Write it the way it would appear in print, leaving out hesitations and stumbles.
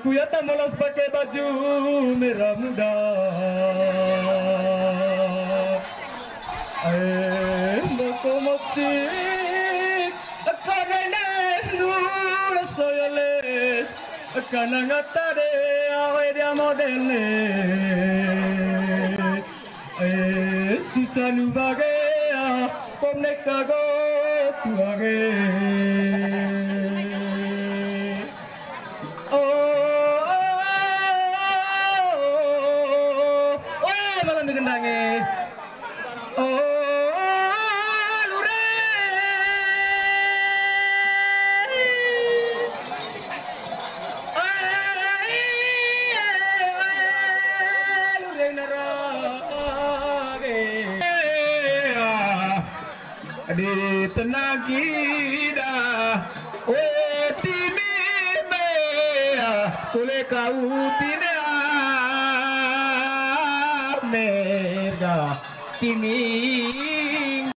Aku ya tak malas pakai baju merah muda. Lokomotif karena nur soyales karena ngatare awe dia modele. Susanu bagaya pomne kago tuage. Di tenagida timime kule kautina merda timi